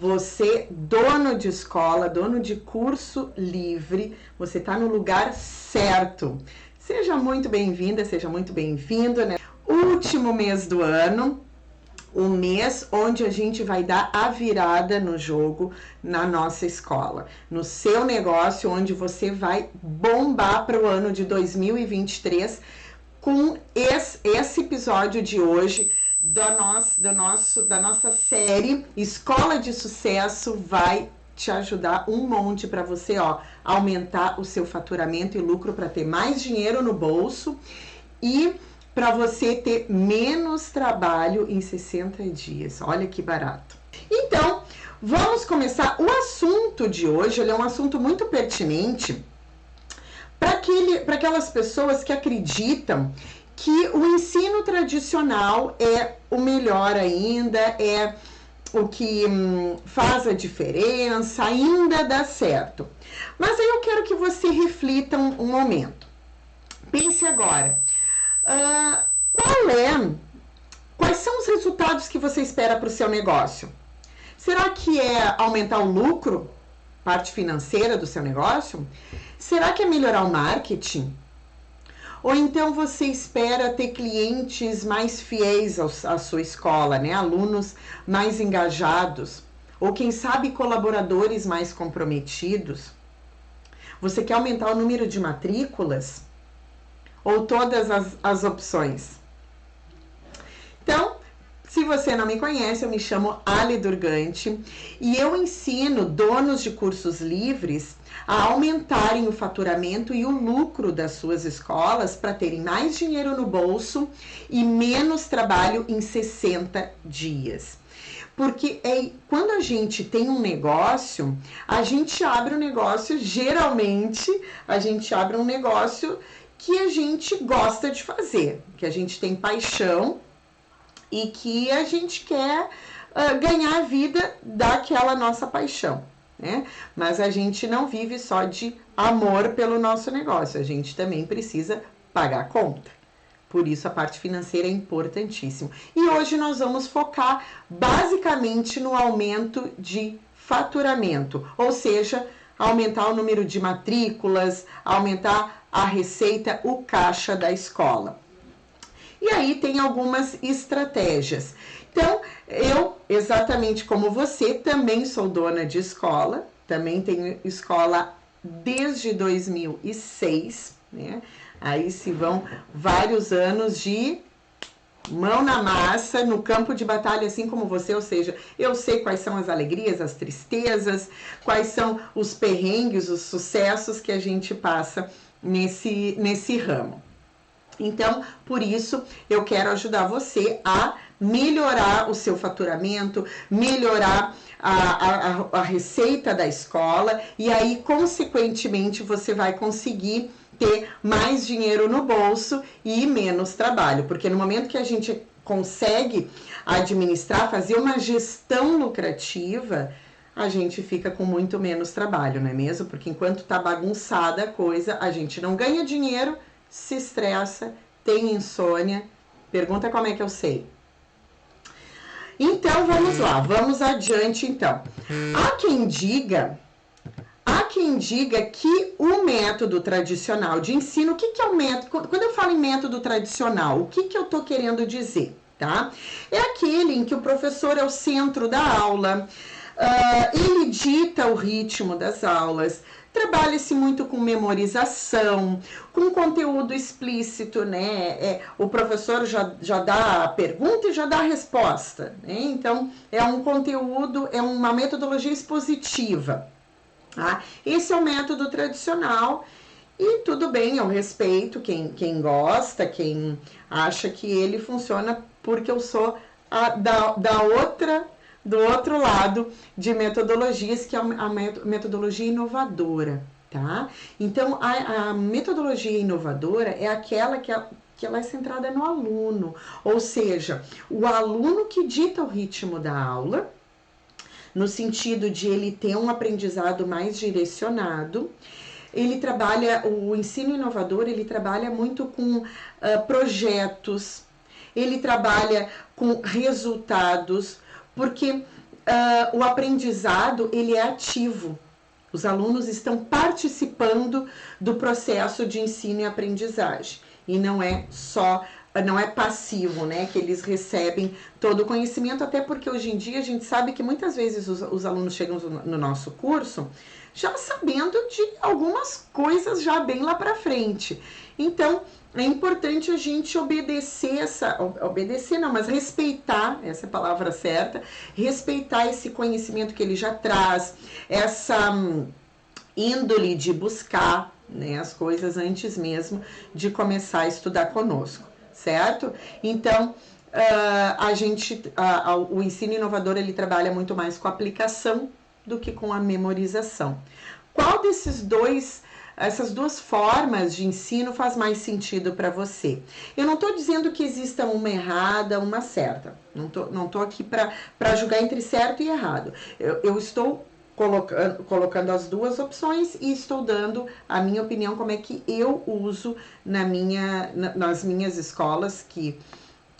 Você, dono de escola, dono de curso livre, você está no lugar certo. Seja muito bem-vinda, seja muito bem-vindo, né? Último mês do ano, o mês onde a gente vai dar a virada no jogo na nossa escola, no seu negócio, onde você vai bombar para o ano de 2023 com esse episódio de hoje da nossa série Escola de Sucesso. Vai te ajudar um monte para você aumentar o seu faturamento e lucro, para ter mais dinheiro no bolso e para você ter menos trabalho em 60 dias. Olha que barato. Então, vamos começar. O assunto de hoje, ele é um assunto muito pertinente para aquelas pessoas que acreditam que o ensino tradicional é o melhor ainda, é o que faz a diferença, ainda dá certo. Mas aí eu quero que você reflita um momento. Pense agora, quais são os resultados que você espera para o seu negócio? Será que é aumentar o lucro, parte financeira do seu negócio? Será que é melhorar o marketing? Ou então você espera ter clientes mais fiéis à sua escola, né? Alunos mais engajados, ou quem sabe colaboradores mais comprometidos? Você quer aumentar o número de matrículas? Ou todas as opções? Então, se você não me conhece, eu me chamo Ali Durgante e eu ensino donos de cursos livres a aumentarem o faturamento e o lucro das suas escolas para terem mais dinheiro no bolso e menos trabalho em 60 dias. Porque quando a gente tem um negócio, a gente abre um negócio, geralmente a gente abre um negócio que a gente gosta de fazer, que a gente tem paixão e que a gente quer ganhar a vida daquela nossa paixão, né? Mas a gente não vive só de amor pelo nosso negócio, a gente também precisa pagar a conta. Por isso a parte financeira é importantíssima. E hoje nós vamos focar basicamente no aumento de faturamento, ou seja, aumentar o número de matrículas, aumentar a receita, o caixa da escola. E aí tem algumas estratégias. Então, eu, exatamente como você, também sou dona de escola, também tenho escola desde 2006, né? Aí se vão vários anos de mão na massa, no campo de batalha, assim como você, ou seja, eu sei quais são as alegrias, as tristezas, quais são os perrengues, os sucessos que a gente passa nesse ramo. Então, por isso, eu quero ajudar você a melhorar o seu faturamento, melhorar a receita da escola e aí, consequentemente, você vai conseguir ter mais dinheiro no bolso e menos trabalho. Porque no momento que a gente consegue administrar, fazer uma gestão lucrativa, a gente fica com muito menos trabalho, não é mesmo? Porque enquanto tá bagunçada a coisa, a gente não ganha dinheiro, se estressa, tem insônia. Pergunta como é que eu sei. Então, vamos lá, vamos adiante então. Há quem diga que o método tradicional de ensino, o que é o método? Quando eu falo em método tradicional, o que eu tô querendo dizer, tá? É aquele em que o professor é o centro da aula, ele dita o ritmo das aulas, trabalha-se muito com memorização, com conteúdo explícito, né? O professor já dá a pergunta e já dá a resposta, né? Então, é um conteúdo, é uma metodologia expositiva. Tá? Esse é o método tradicional e tudo bem, eu respeito quem gosta, quem acha que ele funciona, porque eu sou do outro lado de metodologias, que é a metodologia inovadora, tá? Então, a metodologia inovadora é aquela que ela é centrada no aluno, ou seja, o aluno que dita o ritmo da aula, no sentido de ele ter um aprendizado mais direcionado. Ele trabalha, o ensino inovador, ele trabalha muito com projetos, ele trabalha com resultados, porque o aprendizado, ele é ativo. Os alunos estão participando do processo de ensino e aprendizagem. E não é passivo, né? Que eles recebem todo o conhecimento, até porque hoje em dia a gente sabe que muitas vezes os alunos chegam no nosso curso já sabendo de algumas coisas já bem lá para frente. Então, é importante a gente respeitar, essa é a palavra certa, respeitar esse conhecimento que ele já traz, essa índole de buscar, né, as coisas antes mesmo de começar a estudar conosco, certo? Então, o ensino inovador, ele trabalha muito mais com a aplicação do que com a memorização. Qual essas duas formas de ensino faz mais sentido para você? Eu não estou dizendo que exista uma errada, uma certa. Não tô aqui para julgar entre certo e errado. Eu estou colocando as duas opções e estou dando a minha opinião, como é que eu uso nas minhas escolas que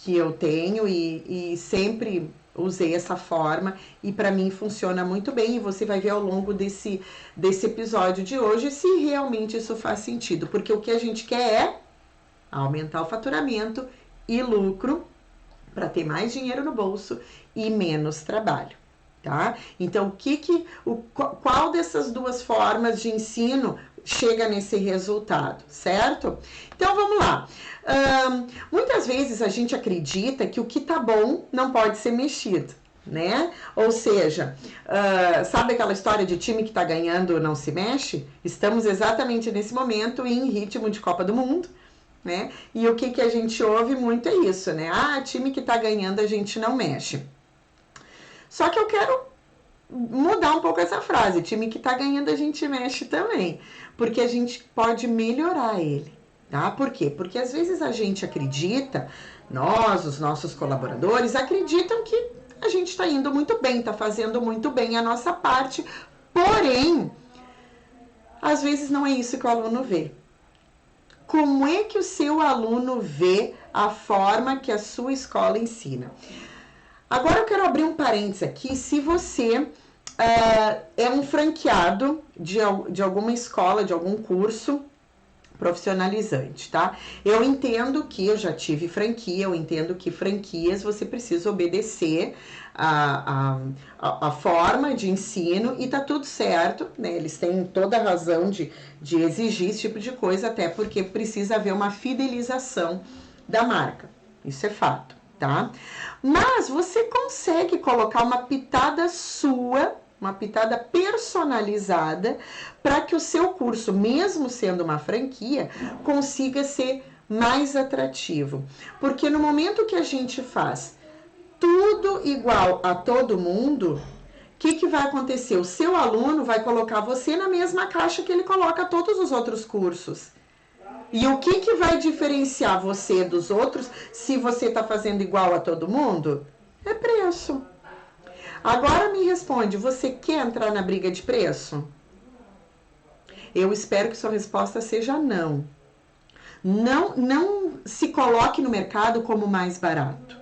eu tenho e sempre usei essa forma e para mim funciona muito bem, e você vai ver ao longo desse episódio de hoje se realmente isso faz sentido, porque o que a gente quer é aumentar o faturamento e lucro para ter mais dinheiro no bolso e menos trabalho, tá? Então, qual dessas duas formas de ensino chega nesse resultado, certo? Então, vamos lá. Muitas vezes a gente acredita que o que tá bom não pode ser mexido, né? Ou seja, sabe aquela história de time que tá ganhando não se mexe? Estamos exatamente nesse momento em ritmo de Copa do Mundo, né? E o que a gente ouve muito é isso, né? Time que tá ganhando a gente não mexe. Só que eu quero mudar um pouco essa frase, time que tá ganhando a gente mexe também, porque a gente pode melhorar ele, tá? Por quê? Porque às vezes a gente acredita, os nossos colaboradores acreditam que a gente tá indo muito bem, tá fazendo muito bem a nossa parte, porém, às vezes não é isso que o aluno vê. Como é que o seu aluno vê a forma que a sua escola ensina? Agora eu quero abrir um parênteses aqui. Se você é um franqueado de alguma escola, de algum curso profissionalizante, tá? Eu entendo que eu já tive franquia, eu entendo que franquias você precisa obedecer a forma de ensino e tá tudo certo, né? Eles têm toda a razão de exigir esse tipo de coisa, até porque precisa haver uma fidelização da marca. Isso é fato, tá? Mas você consegue colocar uma pitada sua, uma pitada personalizada, para que o seu curso, mesmo sendo uma franquia, consiga ser mais atrativo. Porque no momento que a gente faz tudo igual a todo mundo, o que vai acontecer? O seu aluno vai colocar você na mesma caixa que ele coloca todos os outros cursos. E o que vai diferenciar você dos outros se você está fazendo igual a todo mundo? É preço. Agora me responde, você quer entrar na briga de preço? Eu espero que sua resposta seja não. Não se coloque no mercado como mais barato,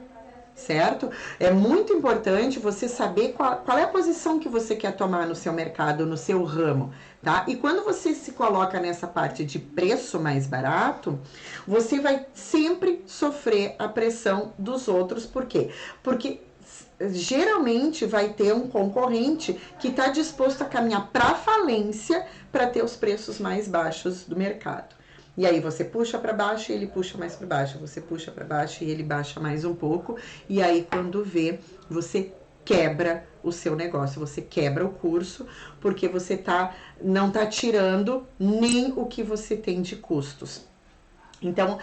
certo? É muito importante você saber qual é a posição que você quer tomar no seu mercado, no seu ramo, tá? E quando você se coloca nessa parte de preço mais barato, você vai sempre sofrer a pressão dos outros. Por quê? Porque geralmente vai ter um concorrente que está disposto a caminhar para falência para ter os preços mais baixos do mercado. E aí você puxa para baixo e ele puxa mais para baixo, você puxa para baixo e ele baixa mais um pouco, e aí quando vê, você quebra o seu negócio, você quebra o curso, porque você não tá tirando nem o que você tem de custos. Então,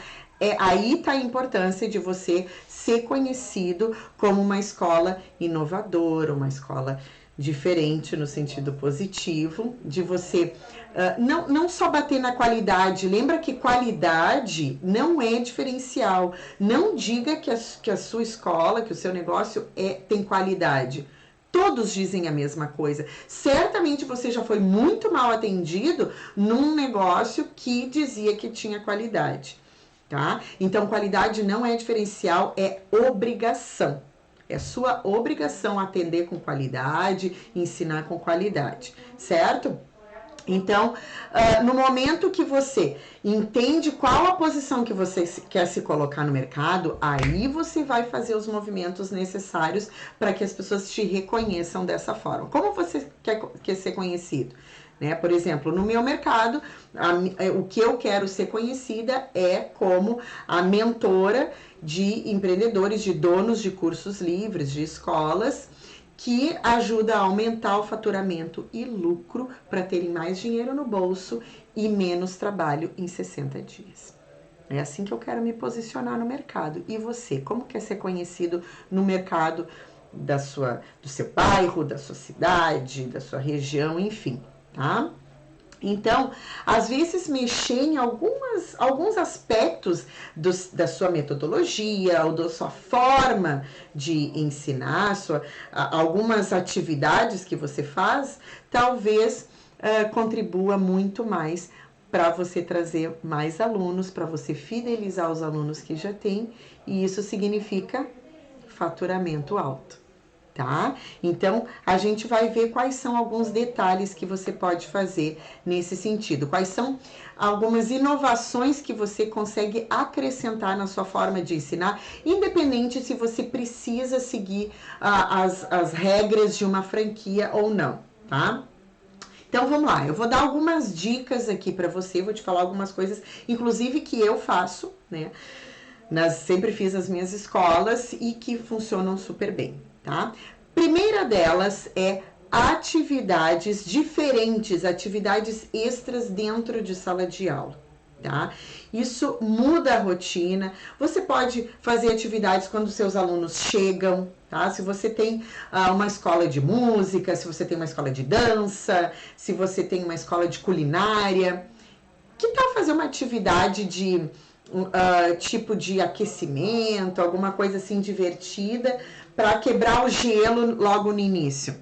aí tá a importância de você ser conhecido como uma escola inovadora, uma escola diferente no sentido positivo, de você não só bater na qualidade. Lembra que qualidade não é diferencial. Não diga que a sua escola, que o seu negócio tem qualidade. Todos dizem a mesma coisa. Certamente você já foi muito mal atendido num negócio que dizia que tinha qualidade, tá? Então, qualidade não é diferencial, é obrigação. É sua obrigação atender com qualidade, ensinar com qualidade, certo? Então, no momento que você entende qual a posição que você quer se colocar no mercado, aí você vai fazer os movimentos necessários para que as pessoas te reconheçam dessa forma. Como você quer ser conhecido? Né? Por exemplo, no meu mercado, o que eu quero ser conhecida é como a mentora de empreendedores, de donos de cursos livres, de escolas, que ajuda a aumentar o faturamento e lucro para terem mais dinheiro no bolso e menos trabalho em 60 dias. É assim que eu quero me posicionar no mercado. E você, como quer ser conhecido no mercado do seu bairro, da sua cidade, da sua região, enfim, tá? Então, às vezes, mexer em alguns aspectos da sua metodologia ou da sua forma de ensinar, algumas atividades que você faz, talvez contribua muito mais para você trazer mais alunos, para você fidelizar os alunos que já tem, e isso significa faturamento alto. Tá? Então, a gente vai ver quais são alguns detalhes que você pode fazer nesse sentido. Quais são algumas inovações que você consegue acrescentar na sua forma de ensinar, independente se você precisa seguir as regras de uma franquia ou não, tá? Então, vamos lá. Eu vou dar algumas dicas aqui para você, vou te falar algumas coisas, inclusive que eu faço, né? Sempre fiz as minhas escolas e que funcionam super bem. Tá? Primeira delas é atividades diferentes, atividades extras dentro de sala de aula. Tá? Isso muda a rotina. Você pode fazer atividades quando seus alunos chegam, tá? Se você tem uma escola de música, se você tem uma escola de dança, se você tem uma escola de culinária, que tal fazer uma atividade de tipo de aquecimento, alguma coisa assim divertida, para quebrar o gelo logo no início.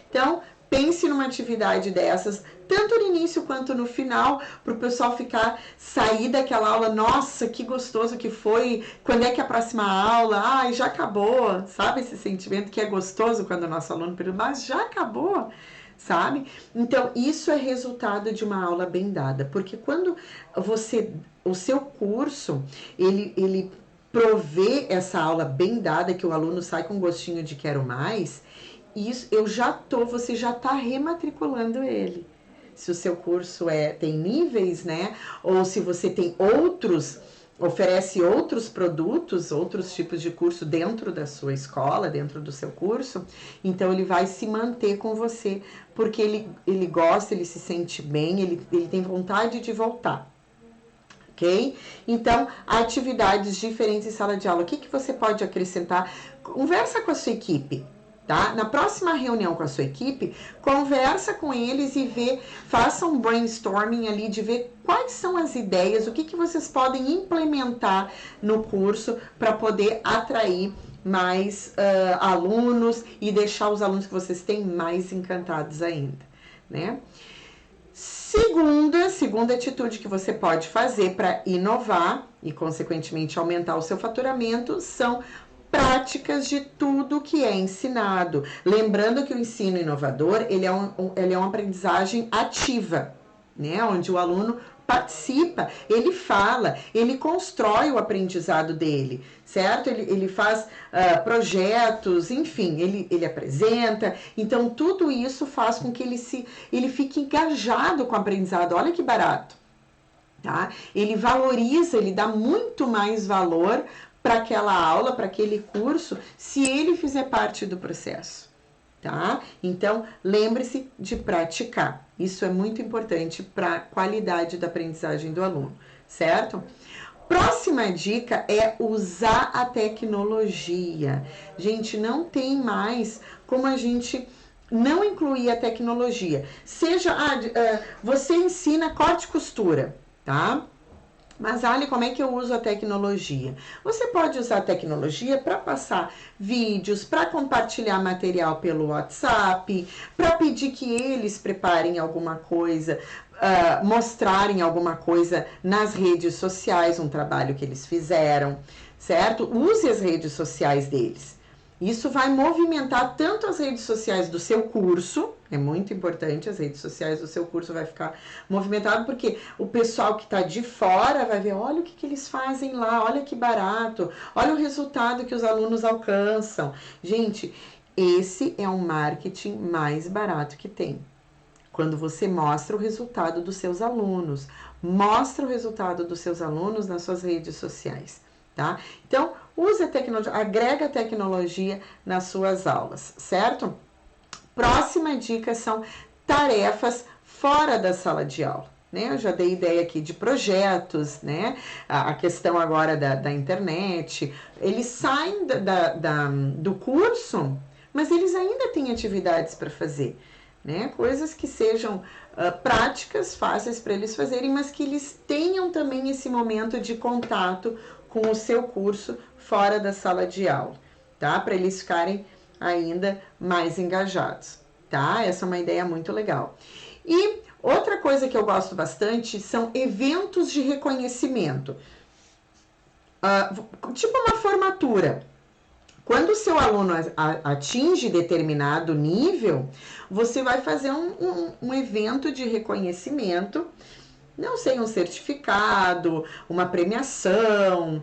Então, pense numa atividade dessas, tanto no início quanto no final, para o pessoal sair daquela aula, nossa, que gostoso que foi, quando é que é a próxima aula? Ai, já acabou, sabe esse sentimento que é gostoso quando o nosso aluno pergunta, mas já acabou? Sabe? Então, isso é resultado de uma aula bem dada, porque quando o seu curso, ele provê essa aula bem dada, que o aluno sai com gostinho de quero mais, isso você já está rematriculando ele. Se o seu curso tem níveis, né? Ou se você tem oferece outros produtos, outros tipos de curso dentro da sua escola, dentro do seu curso, então ele vai se manter com você, porque ele gosta, ele se sente bem, ele tem vontade de voltar. Ok? Então, atividades diferentes em sala de aula. O que você pode acrescentar? Conversa com a sua equipe, tá? Na próxima reunião com a sua equipe, conversa com eles e faça um brainstorming ali de ver quais são as ideias, o que vocês podem implementar no curso para poder atrair mais alunos e deixar os alunos que vocês têm mais encantados ainda, né? Segunda atitude que você pode fazer para inovar e, consequentemente, aumentar o seu faturamento são práticas de tudo que é ensinado. Lembrando que o ensino inovador, ele é uma aprendizagem ativa, né? Onde o aluno participa, ele fala, ele constrói o aprendizado dele, certo? Ele faz projetos, enfim, ele apresenta. Então, tudo isso faz com que ele fique engajado com o aprendizado. Olha que barato, tá? Ele valoriza, ele dá muito mais valor para aquela aula, para aquele curso, se ele fizer parte do processo. Tá? Então, lembre-se de praticar. Isso é muito importante para a qualidade da aprendizagem do aluno, certo? Próxima dica é usar a tecnologia. Gente, não tem mais como a gente não incluir a tecnologia. Você ensina corte e costura, tá? Mas, Ali, como é que eu uso a tecnologia? Você pode usar a tecnologia para passar vídeos, para compartilhar material pelo WhatsApp, para pedir que eles preparem alguma coisa, mostrarem alguma coisa nas redes sociais, um trabalho que eles fizeram, certo? Use as redes sociais deles. Isso vai movimentar tanto as redes sociais do seu curso, é muito importante, as redes sociais do seu curso vai ficar movimentado, porque o pessoal que está de fora vai ver, olha o que eles fazem lá, olha que barato, olha o resultado que os alunos alcançam. Gente, esse é um marketing mais barato que tem. Quando você mostra o resultado dos seus alunos, mostra o resultado dos seus alunos nas suas redes sociais, tá? Então, use a tecnologia, agrega a tecnologia nas suas aulas, certo? Próxima dica são tarefas fora da sala de aula. Né? Eu já dei ideia aqui de projetos, né? A questão agora da internet. Eles saem do curso, mas eles ainda têm atividades para fazer. Né? Coisas que sejam práticas, fáceis para eles fazerem, mas que eles tenham também esse momento de contato com o seu curso fora da sala de aula, tá? Para eles ficarem ainda mais engajados, tá? Essa é uma ideia muito legal. E outra coisa que eu gosto bastante são eventos de reconhecimento, tipo uma formatura. Quando o seu aluno atinge determinado nível, você vai fazer um evento de reconhecimento, não sei, um certificado, uma premiação,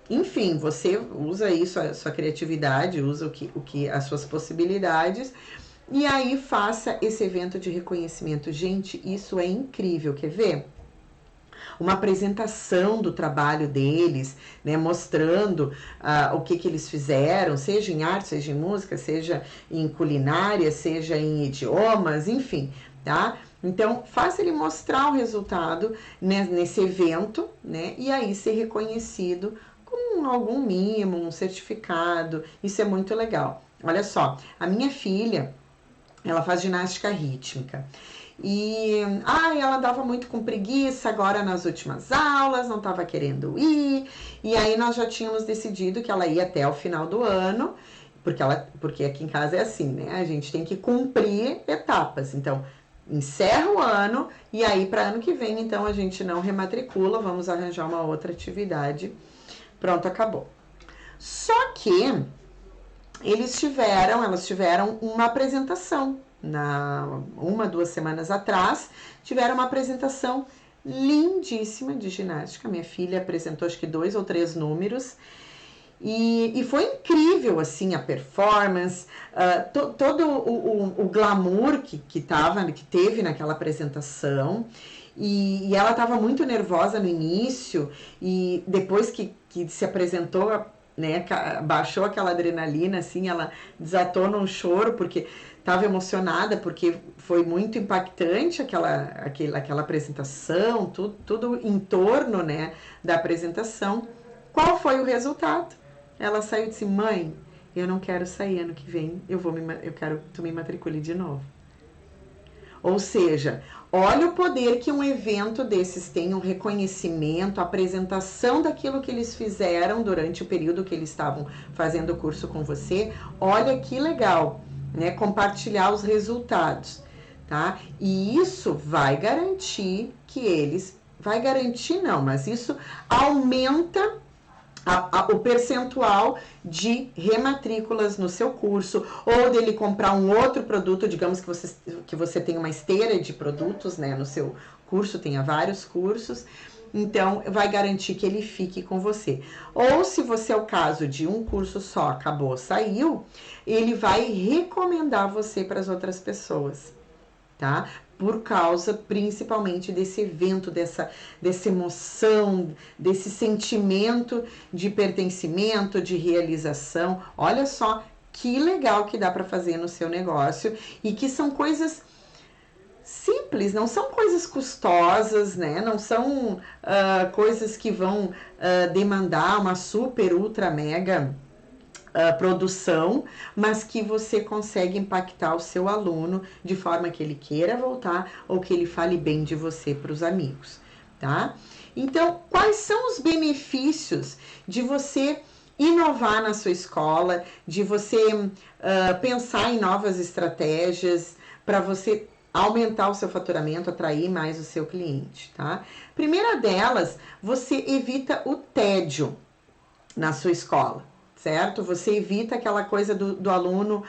enfim, você usa isso, a sua criatividade, usa as suas possibilidades, e aí faça esse evento de reconhecimento. Gente, isso é incrível, quer ver? Uma apresentação do trabalho deles, né, mostrando o que eles fizeram, seja em arte, seja em música, seja em culinária, seja em idiomas, enfim, tá? Então, faça ele mostrar o resultado, né, nesse evento, né, e aí ser reconhecido com algum mimo, um certificado, isso é muito legal. Olha só, a minha filha, ela faz ginástica rítmica. E ela andava muito com preguiça agora nas últimas aulas, não estava querendo ir. E aí nós já tínhamos decidido que ela ia até o final do ano, porque aqui em casa é assim, né? A gente tem que cumprir etapas. Então, encerra o ano e aí para ano que vem, então a gente não rematricula, vamos arranjar uma outra atividade. Pronto, acabou. Só que elas tiveram uma apresentação. 2 semanas atrás, tiveram uma apresentação lindíssima de ginástica. Minha filha apresentou acho que 2 ou 3 números e foi incrível assim a performance, todo o glamour que teve naquela apresentação. E ela estava muito nervosa no início e depois que se apresentou, né, baixou aquela adrenalina, assim, ela desatou num choro porque estava emocionada, porque foi muito impactante aquela apresentação, tudo em torno, né, da apresentação. Qual foi o resultado? Ela saiu e disse: mãe, eu não quero sair ano que vem, eu quero que tu me matricule de novo. Ou seja, olha o poder que um evento desses tem, um reconhecimento, a apresentação daquilo que eles fizeram durante o período que eles estavam fazendo o curso com você. Olha que legal, né? Compartilhar os resultados, tá? E isso vai garantir que eles... Vai garantir não, mas isso aumenta o percentual de rematrículas no seu curso, ou dele comprar um outro produto, digamos que você tem uma esteira de produtos, né, no seu curso, tenha vários cursos, então vai garantir que ele fique com você. Ou se você é o caso de um curso só, acabou, saiu, ele vai recomendar você para as outras pessoas, tá? Por causa principalmente desse evento, dessa emoção, desse sentimento de pertencimento, de realização. Olha só que legal que dá para fazer no seu negócio e que são coisas simples, não são coisas custosas, né? Não são coisas que vão demandar uma super, ultra, mega produção, mas que você consegue impactar o seu aluno de forma que ele queira voltar ou que ele fale bem de você para os amigos, tá? Então, quais são os benefícios de você inovar na sua escola, de você pensar em novas estratégias para você aumentar o seu faturamento, atrair mais o seu cliente, tá? Primeira delas, você evita o tédio na sua escola, certo? Você evita aquela coisa do aluno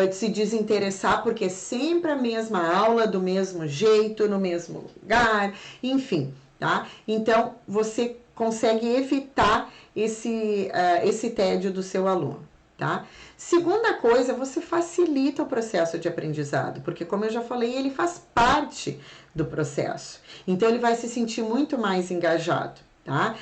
de se desinteressar porque é sempre a mesma aula, do mesmo jeito, no mesmo lugar, enfim, tá? Então, você consegue evitar esse tédio do seu aluno, tá? Segunda coisa, você facilita o processo de aprendizado, porque como eu já falei, ele faz parte do processo. Então, ele vai se sentir muito mais engajado, tá?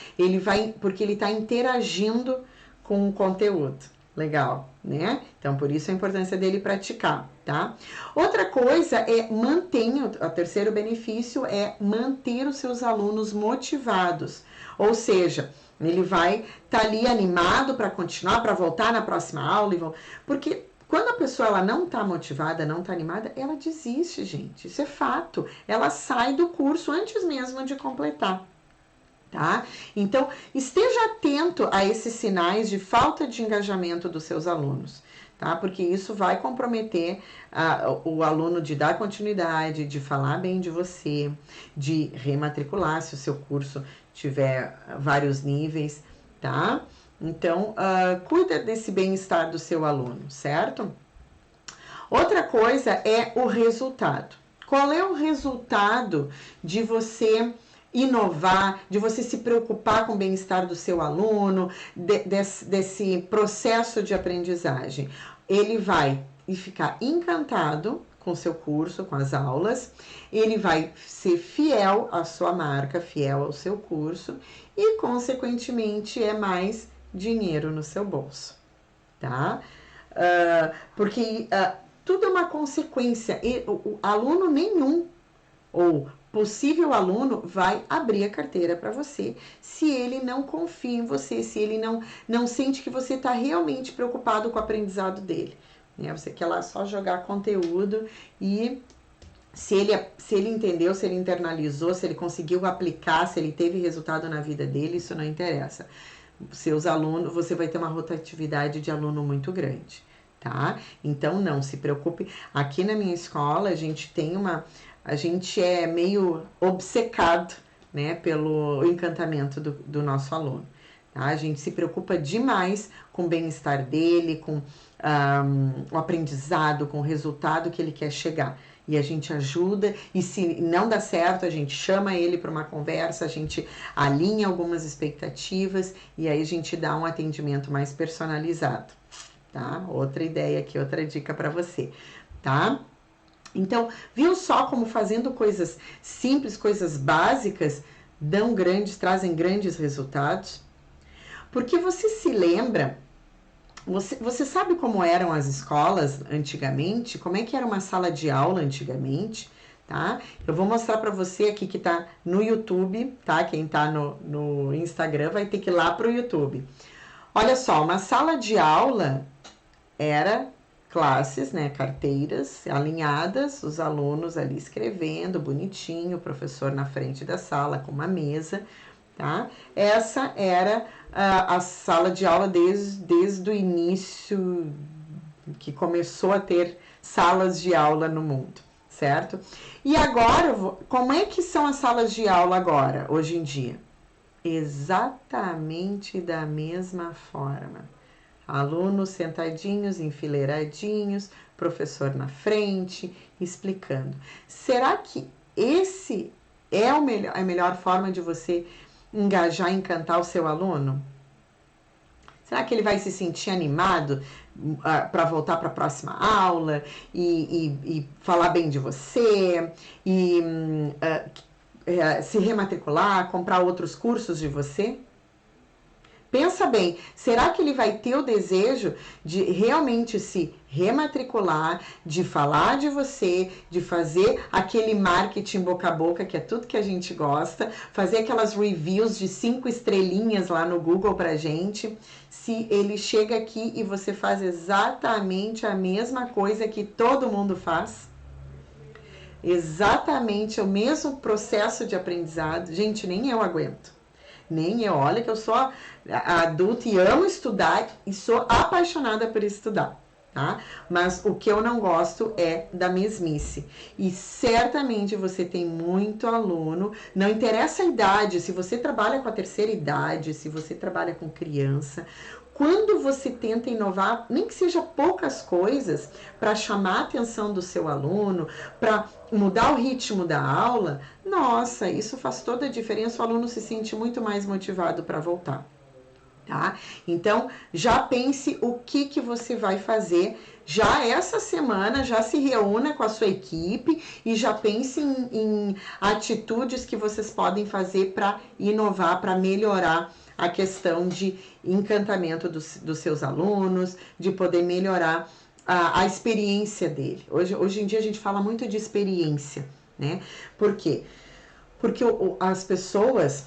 Porque ele está interagindo com o conteúdo. Legal, né? Então, por isso a importância dele praticar, tá? Outra coisa é o terceiro benefício é manter os seus alunos motivados. Ou seja, ele vai estar ali animado para continuar, para voltar na próxima aula. Porque quando a pessoa ela não está motivada, não está animada, ela desiste, gente. Isso é fato. Ela sai do curso antes mesmo de completar. Tá? Então, esteja atento a esses sinais de falta de engajamento dos seus alunos, tá? Porque isso vai comprometer o aluno de dar continuidade, de falar bem de você, de rematricular se o seu curso tiver vários níveis, tá? Então, cuida desse bem-estar do seu aluno, certo? Outra coisa é o resultado. Qual é o resultado de você inovar, de você se preocupar com o bem-estar do seu aluno, desse processo de aprendizagem? Ele vai ficar encantado com o seu curso, com as aulas, ele vai ser fiel à sua marca, fiel ao seu curso e, consequentemente, é mais dinheiro no seu bolso, tá? Porque tudo é uma consequência. O aluno nenhum, ou possível aluno, vai abrir a carteira para você se ele não confia em você, se ele não sente que você está realmente preocupado com o aprendizado dele. Né? Você quer lá só jogar conteúdo e se ele entendeu, se ele internalizou, se ele conseguiu aplicar, se ele teve resultado na vida dele, isso não interessa. Seus alunos, você vai ter uma rotatividade de aluno muito grande, tá? Então, não se preocupe. Aqui na minha escola, a gente é meio obcecado, né, pelo encantamento do nosso aluno. Tá? A gente se preocupa demais com o bem-estar dele, com o aprendizado, com o resultado que ele quer chegar. E a gente ajuda, e se não dá certo, a gente chama ele para uma conversa, a gente alinha algumas expectativas e aí a gente dá um atendimento mais personalizado, tá? Outra ideia aqui, outra dica para você, tá? Então, viu só como fazendo coisas simples, coisas básicas, trazem grandes resultados? Porque você se lembra, você sabe como eram as escolas antigamente? Como é que era uma sala de aula antigamente? Tá? Eu vou mostrar para você aqui que tá no YouTube, tá? Quem tá no Instagram vai ter que ir lá pro YouTube. Olha só, uma sala de aula era classes, né, carteiras alinhadas, os alunos ali escrevendo bonitinho, o professor na frente da sala com uma mesa, tá? Essa era a sala de aula desde o início que começou a ter salas de aula no mundo, certo? E agora, como é que são as salas de aula agora, hoje em dia? Exatamente da mesma forma. Alunos sentadinhos, enfileiradinhos, professor na frente, explicando. Será que esse é a melhor forma de você engajar e encantar o seu aluno? Será que ele vai se sentir animado para voltar para a próxima aula e falar bem de você e se rematricular, comprar outros cursos de você? Pensa bem, será que ele vai ter o desejo de realmente se rematricular, de falar de você, de fazer aquele marketing boca a boca, que é tudo que a gente gosta, fazer aquelas reviews de 5 estrelinhas lá no Google pra gente, se ele chega aqui e você faz exatamente a mesma coisa que todo mundo faz? Exatamente o mesmo processo de aprendizado. Gente, nem eu aguento. Nem eu, olha que eu sou adulta e amo estudar e sou apaixonada por estudar, tá? Mas o que eu não gosto é da mesmice. E certamente você tem muito aluno, não interessa a idade, se você trabalha com a terceira idade, se você trabalha com criança, quando você tenta inovar, nem que seja poucas coisas, para chamar a atenção do seu aluno, para mudar o ritmo da aula, nossa, isso faz toda a diferença, o aluno se sente muito mais motivado para voltar. Tá? Então, já pense o que você vai fazer. Já essa semana, já se reúna com a sua equipe e já pense em atitudes que vocês podem fazer para inovar, para melhorar a questão de encantamento dos seus alunos, de poder melhorar a experiência dele. Hoje em dia a gente fala muito de experiência, né? Por quê? Porque as pessoas...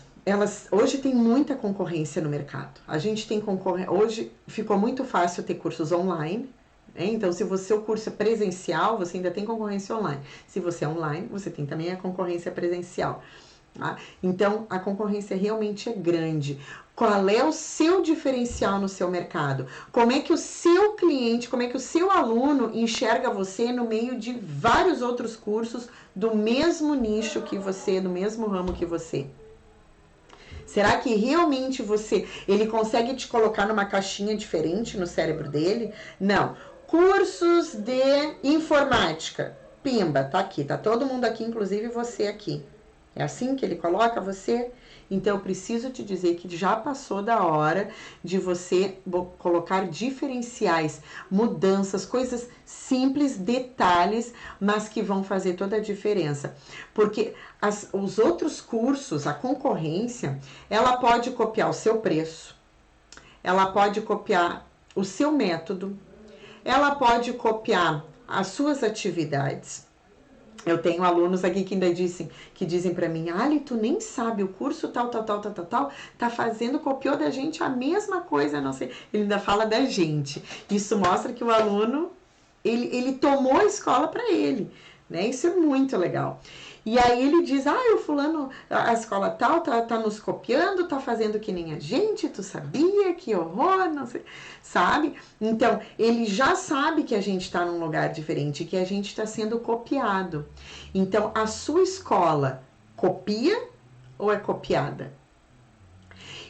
hoje tem muita concorrência no mercado. A gente tem concorrência. Hoje ficou muito fácil ter cursos online, né? Então, se o seu curso é presencial, você ainda tem concorrência online. Se você é online, você tem também a concorrência presencial. Tá? Então, a concorrência realmente é grande. Qual é o seu diferencial no seu mercado? Como é que o seu cliente, como é que o seu aluno enxerga você no meio de vários outros cursos do mesmo nicho que você, do mesmo ramo que você? Será que realmente ele consegue te colocar numa caixinha diferente no cérebro dele? Não. Cursos de informática. Pimba, tá aqui, tá todo mundo aqui, inclusive você aqui. É assim que ele coloca você? Então, eu preciso te dizer que já passou da hora de você colocar diferenciais, mudanças, coisas simples, detalhes, mas que vão fazer toda a diferença. Porque os outros cursos, a concorrência, ela pode copiar o seu preço, ela pode copiar o seu método, ela pode copiar as suas atividades. Eu tenho alunos aqui que ainda dizem para mim, Ali, tu nem sabe, o curso tal, tá fazendo, copiou da gente a mesma coisa, não sei. Ele ainda fala da gente. Isso mostra que o aluno, ele tomou a escola para ele, né? Isso é muito legal. E aí ele diz, o fulano, a escola tal, tá nos copiando, tá fazendo que nem a gente, tu sabia? Que horror, não sei, sabe? Então, ele já sabe que a gente tá num lugar diferente, que a gente tá sendo copiado. Então, a sua escola copia ou é copiada?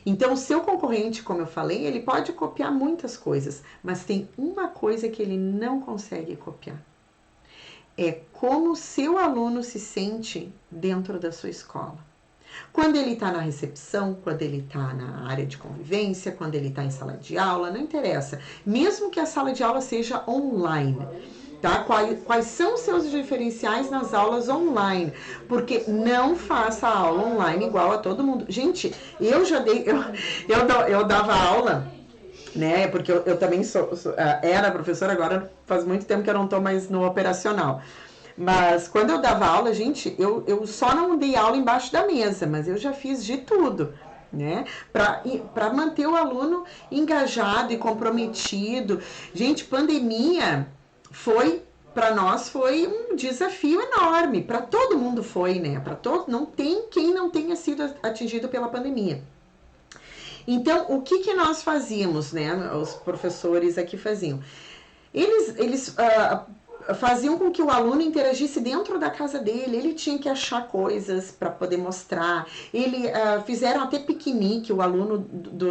Então, o seu concorrente, como eu falei, ele pode copiar muitas coisas, mas tem uma coisa que ele não consegue copiar. É como o seu aluno se sente dentro da sua escola. Quando ele está na recepção, quando ele está na área de convivência, quando ele está em sala de aula, não interessa. Mesmo que a sala de aula seja online, tá? Quais são os seus diferenciais nas aulas online? Porque não faça a aula online igual a todo mundo. Gente, eu dava aula, né? Porque eu também era professora, agora faz muito tempo que eu não estou mais no operacional. Mas quando eu dava aula, gente, eu só não dei aula embaixo da mesa, mas eu já fiz de tudo, né? Para manter o aluno engajado e comprometido. Gente, pandemia para nós foi um desafio enorme, para todo mundo foi, né? Não tem quem não tenha sido atingido pela pandemia. Então, o que nós fazíamos, né? Os professores aqui faziam. Eles faziam com que o aluno interagisse dentro da casa dele. Ele tinha que achar coisas para poder mostrar. Fizeram até piquenique, o aluno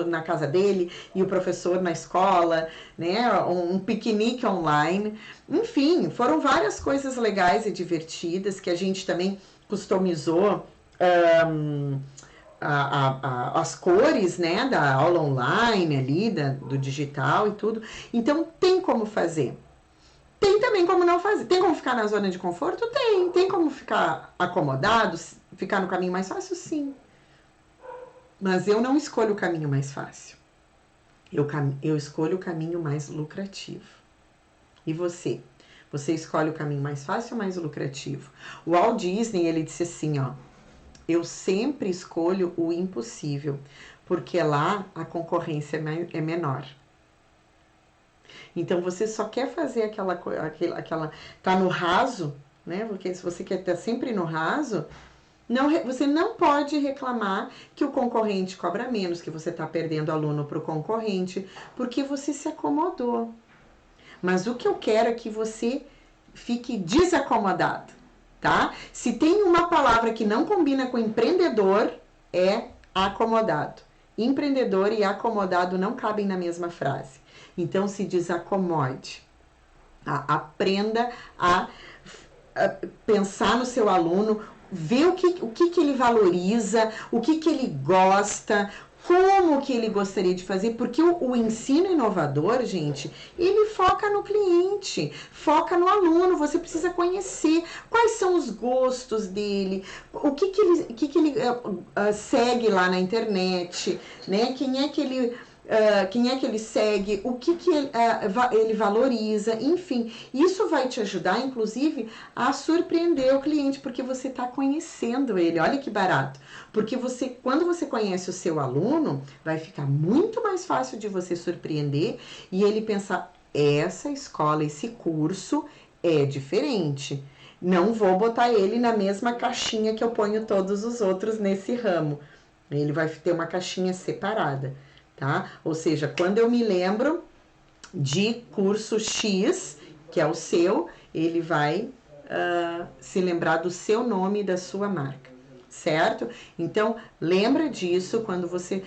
na casa dele e o professor na escola, né? Um piquenique online. Enfim, foram várias coisas legais e divertidas que a gente também customizou. As cores, né, da aula online ali, do digital e tudo. Então, tem como fazer. Tem também como não fazer. Tem como ficar na zona de conforto? Tem. Tem como ficar acomodado, ficar no caminho mais fácil? Sim. Mas eu não escolho o caminho mais fácil. Eu escolho o caminho mais lucrativo. E você? Você escolhe o caminho mais fácil ou mais lucrativo? O Walt Disney, ele disse assim, ó, eu sempre escolho o impossível, porque lá a concorrência é menor. Então, você só quer fazer aquela tá no raso, né? Porque se você quer estar sempre no raso, você não pode reclamar que o concorrente cobra menos, que você está perdendo aluno para o concorrente, porque você se acomodou. Mas o que eu quero é que você fique desacomodado. Tá? Se tem uma palavra que não combina com empreendedor, é acomodado. Empreendedor e acomodado não cabem na mesma frase. Então se desacomode. Aprenda a pensar no seu aluno, ver o que ele valoriza, o que ele gosta, como que ele gostaria de fazer, porque o ensino inovador, gente, ele foca no cliente, foca no aluno. Você precisa conhecer quais são os gostos dele, o que ele segue lá na internet, né? Quem é que ele segue, o que ele valoriza, enfim. Isso vai te ajudar, inclusive, a surpreender o cliente, porque você está conhecendo ele. Olha que barato. Porque quando você conhece o seu aluno, vai ficar muito mais fácil de você surpreender e ele pensar, essa escola, esse curso é diferente. Não vou botar ele na mesma caixinha que eu ponho todos os outros nesse ramo. Ele vai ter uma caixinha separada. Tá? Ou seja, quando eu me lembro de curso X, que é o seu, ele vai se lembrar do seu nome e da sua marca, certo? Então, lembra disso quando você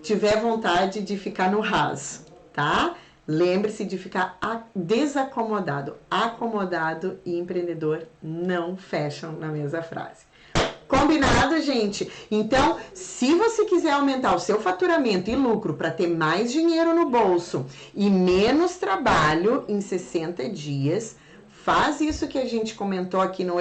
tiver vontade de ficar no raso, tá? Lembre-se de ficar desacomodado. Acomodado e empreendedor não fecham na mesma frase. Combinado, gente? Então, se você quiser aumentar o seu faturamento e lucro para ter mais dinheiro no bolso e menos trabalho em 60 dias, faz isso que a gente comentou aqui no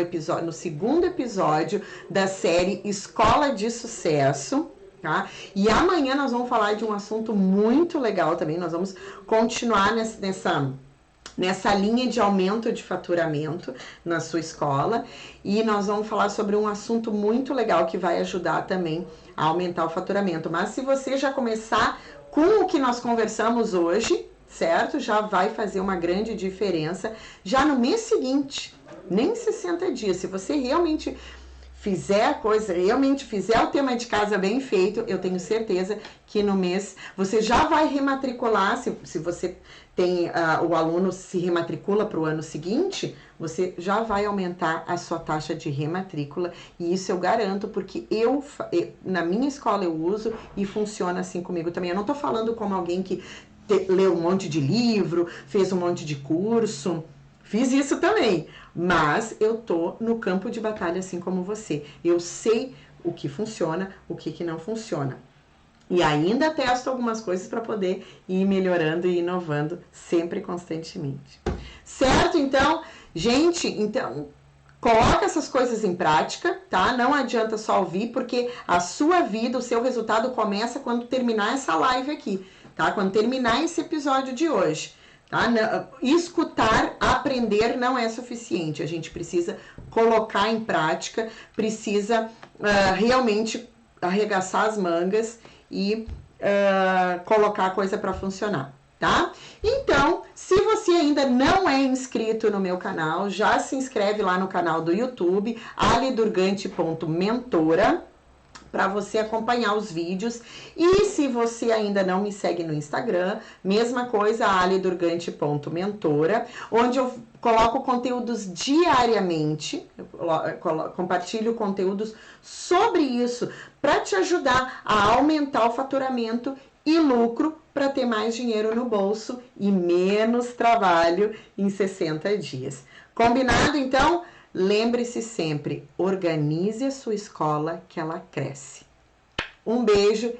segundo episódio da série Escola de Sucesso, tá? E amanhã nós vamos falar de um assunto muito legal também. Nós vamos continuar nessa linha de aumento de faturamento na sua escola, e nós vamos falar sobre um assunto muito legal que vai ajudar também a aumentar o faturamento. Mas se você já começar com o que nós conversamos hoje, certo? Já vai fazer uma grande diferença já no mês seguinte, nem 60 dias. Se você realmente fizer a coisa, realmente fizer o tema de casa bem feito, eu tenho certeza que no mês você já vai rematricular. Se você tem o aluno se rematricula para o ano seguinte, você já vai aumentar a sua taxa de rematrícula, e isso eu garanto, porque na minha escola eu uso e funciona assim comigo também. Eu não tô falando como alguém que leu um monte de livro, fez um monte de curso. Fiz isso também, mas eu tô no campo de batalha assim como você. Eu sei o que funciona, o que não funciona. E ainda testo algumas coisas para poder ir melhorando e inovando sempre constantemente. Certo? Então, gente, coloca essas coisas em prática, tá? Não adianta só ouvir, porque a sua vida, o seu resultado começa quando terminar essa live aqui, tá? Quando terminar esse episódio de hoje. Tá? Escutar, aprender não é suficiente. A gente precisa colocar em prática, precisa realmente arregaçar as mangas e colocar a coisa para funcionar, tá? Então, se você ainda não é inscrito no meu canal, já se inscreve lá no canal do YouTube, alidurgante.mentora, para você acompanhar os vídeos. E se você ainda não me segue no Instagram, mesma coisa, alidurgante.mentora, onde eu coloco conteúdos diariamente, compartilho conteúdos sobre isso, para te ajudar a aumentar o faturamento e lucro, para ter mais dinheiro no bolso e menos trabalho em 60 dias. Combinado, então? Lembre-se sempre, organize a sua escola que ela cresce. Um beijo